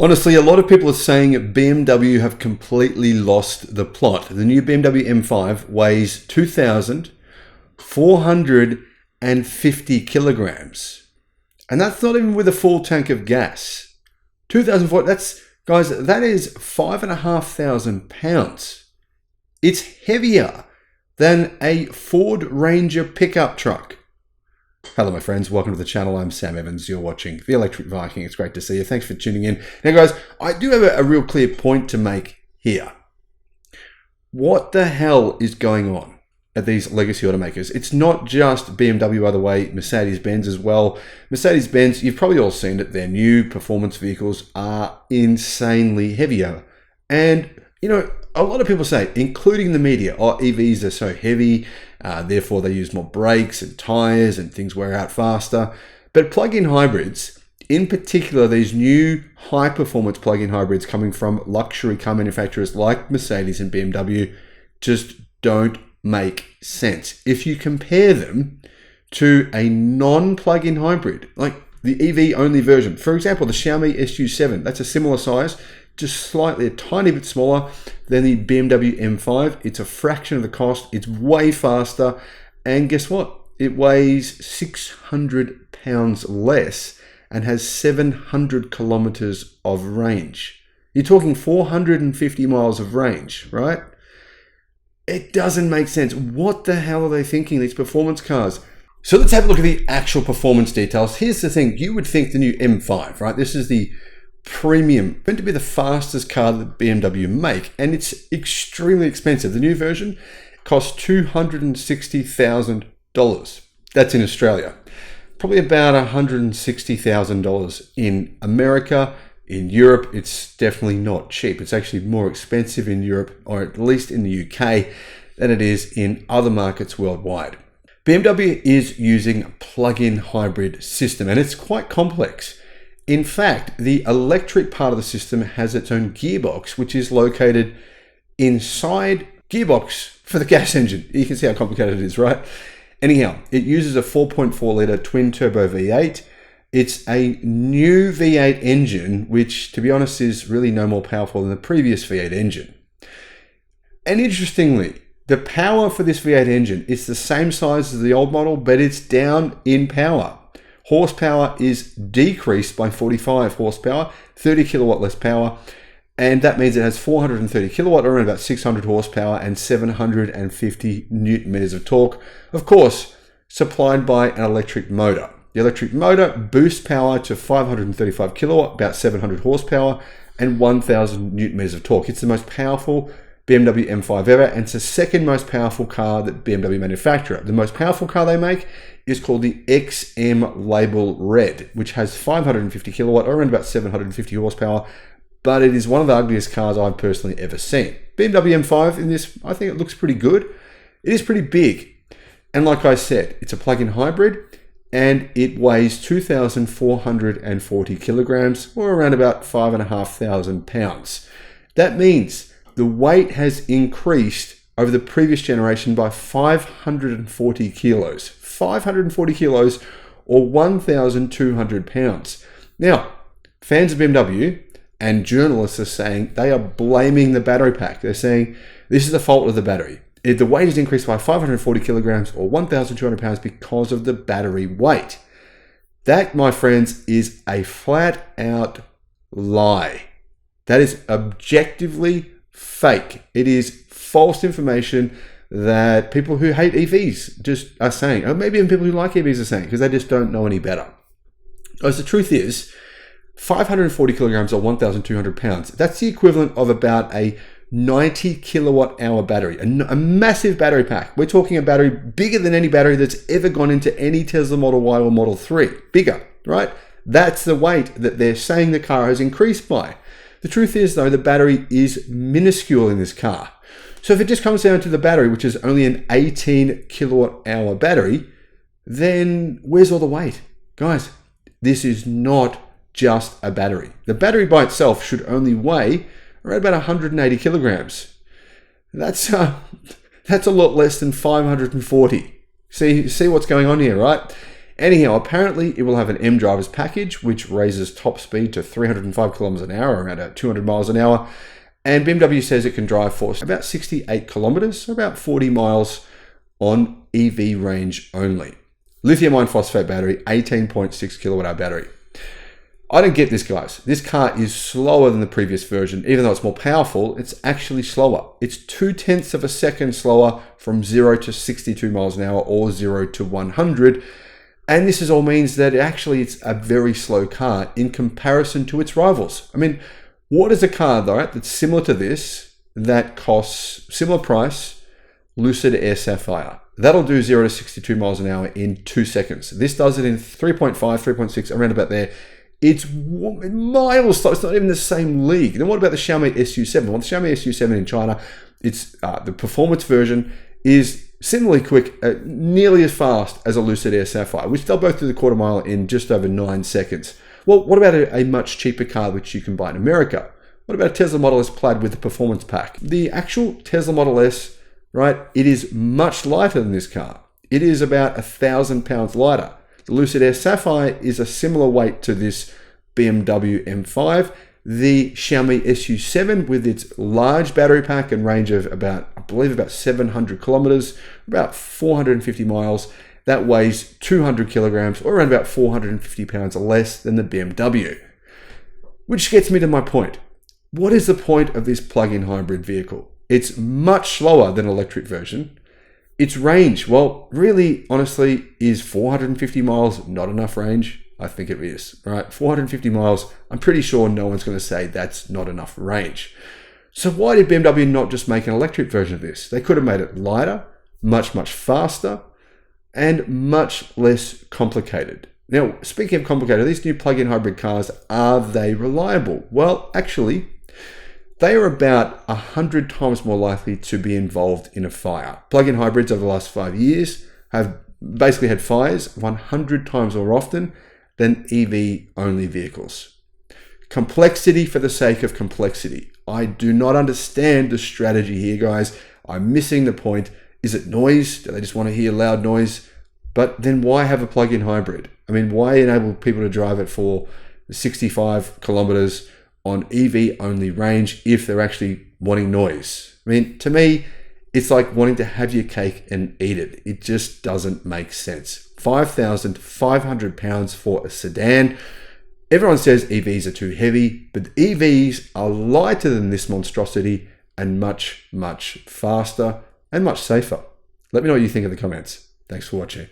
Honestly, a lot of people are saying BMW have completely lost the plot. The new BMW M5 weighs 2,450 kilograms. And that's not even with a full tank of gas. 2,400, that is 5,500 pounds. It's heavier than a Ford Ranger pickup truck. Hello, my friends. Welcome to the channel. I'm Sam Evans. You're watching the Electric Viking. It's great to see you. Thanks for tuning in. Now, guys, I do have a real clear point to make here. What the hell is going on at these legacy automakers? It's not just BMW, by the way, Mercedes-Benz as well. Mercedes-Benz, you've probably all seen it. Their new performance vehicles are insanely heavier. And, you know, a lot of people say, including the media, oh, EVs are so heavy, therefore they use more brakes and tires and things wear out faster. But plug-in hybrids, in particular, these new high-performance plug-in hybrids coming from luxury car manufacturers like Mercedes and BMW, just don't make sense. If you compare them to a non-plug-in hybrid, like the EV-only version, for example, the Xiaomi SU7, that's a similar size, just slightly a tiny bit smaller than the BMW M5. It's a fraction of the cost. It's way faster. And guess what? It weighs 600 pounds less and has 700 kilometers of range. You're talking 450 miles of range, right? It doesn't make sense. What the hell are they thinking, these performance cars? So let's have a look at the actual performance details. Here's the thing. You would think the new M5, right? This is the premium, meant to be the fastest car that BMW make, and it's extremely expensive. The new version costs $260,000. That's in Australia. Probably about $160,000 in America. In Europe, it's definitely not cheap. It's actually more expensive in Europe, or at least in the UK, than it is in other markets worldwide. BMW is using a plug-in hybrid system, and it's quite complex. In fact, the electric part of the system has its own gearbox, which is located inside gearbox for the gas engine. You can see how complicated it is, right? Anyhow, it uses a 4.4 litre twin turbo V8. It's a new V8 engine, which, to be honest, is really no more powerful than the previous V8 engine. And interestingly, the power for this V8 engine is the same size as the old model, but it's down in power. Horsepower is decreased by 45 horsepower, 30 kilowatt less power, and that means it has 430 kilowatt, or around about 600 horsepower, and 750 newton meters of torque, of course, supplied by an electric motor. The electric motor boosts power to 535 kilowatt, about 700 horsepower, and 1000 newton meters of torque. It's the most powerful BMW M5 ever, and it's the second most powerful car that BMW manufacture. The most powerful car they make is called the XM Label Red, which has 550 kilowatt, or around about 750 horsepower, but it is one of the ugliest cars I've personally ever seen. BMW M5 in this, I think it looks pretty good. It is pretty big, and like I said, it's a plug-in hybrid, and it weighs 2,440 kilograms, or around about 5,500 pounds. That means the weight has increased over the previous generation by 540 kilos. 540 kilos, or 1,200 pounds. Now, fans of BMW and journalists are saying they are blaming the battery pack. They're saying this is the fault of the battery. The weight is increased by 540 kilograms, or 1,200 pounds, because of the battery weight. That, my friends, is a flat-out lie. That is objectively fake. It is false information that people who hate EVs just are saying, or maybe even people who like EVs are saying, because they just don't know any better. Because the truth is, 540 kilograms or 1,200 pounds, that's the equivalent of about a 90 kilowatt hour battery, a massive battery pack. We're talking a battery bigger than any battery that's ever gone into any Tesla Model Y or Model 3. Bigger, right? That's the weight that they're saying the car has increased by. The truth is, though, the battery is minuscule in this car. So if it just comes down to the battery, which is only an 18 kilowatt hour battery, then where's all the weight? Guys, this is not just a battery. The battery by itself should only weigh around about 180 kilograms. That's a lot less than 540. See what's going on here, right? Anyhow, apparently it will have an M driver's package, which raises top speed to 305 kilometers an hour, around 200 miles an hour. And BMW says it can drive for about 68 kilometers, so about 40 miles on EV range only. Lithium iron phosphate battery, 18.6 kilowatt hour battery. I don't get this, guys. This car is slower than the previous version. Even though it's more powerful, it's actually slower. It's 0.2 of a second slower from 0 to 62 miles an hour or 0 to 100. And this all means that actually it's a very slow car in comparison to its rivals. I mean, what is a car, though, that's similar to this, that costs similar price, Lucid Air Sapphire? That'll do 0 to 62 miles an hour in 2 seconds. This does it in 3.5, 3.6, around about there. It's miles slow. It's not even the same league. Then what about the Xiaomi SU7? Well, the Xiaomi SU7 in China, it's the performance version is similarly quick, nearly as fast as a Lucid Air Sapphire, which they'll both do the quarter mile in just over 9 seconds. Well, what about a much cheaper car which you can buy in America? What about a Tesla Model S Plaid with the performance pack? The actual Tesla Model S, right, it is much lighter than this car. It is about 1,000 pounds lighter. The Lucid Air Sapphire is a similar weight to this BMW M5. The Xiaomi SU7 with its large battery pack and range of about, I believe about 700 kilometers, about 450 miles, that weighs 200 kilograms or around about 450 pounds less than the BMW. Which gets me to my point. What is the point of this plug-in hybrid vehicle? It's much slower than an electric version. Its range, well, really, honestly, is 450 miles not enough range? I think it is, right? 450 miles, I'm pretty sure no one's going to say that's not enough range. So why did BMW not just make an electric version of this? They could have made it lighter, much, much faster, and much less complicated. Now, speaking of complicated, these new plug-in hybrid cars, are they reliable? Well, actually, they are about 100 times more likely to be involved in a fire. Plug-in hybrids over the last 5 years have basically had fires 100 times more often than EV-only vehicles. Complexity for the sake of complexity. I do not understand the strategy here, guys. I'm missing the point. Is it noise? Do they just want to hear loud noise? But then why have a plug-in hybrid? I mean, why enable people to drive it for 65 kilometers on EV-only range if they're actually wanting noise? I mean, to me, it's like wanting to have your cake and eat it. It just doesn't make sense. 5,500 pounds for a sedan. Everyone says EVs are too heavy, but EVs are lighter than this monstrosity and much, much faster and much safer. Let me know what you think in the comments. Thanks for watching.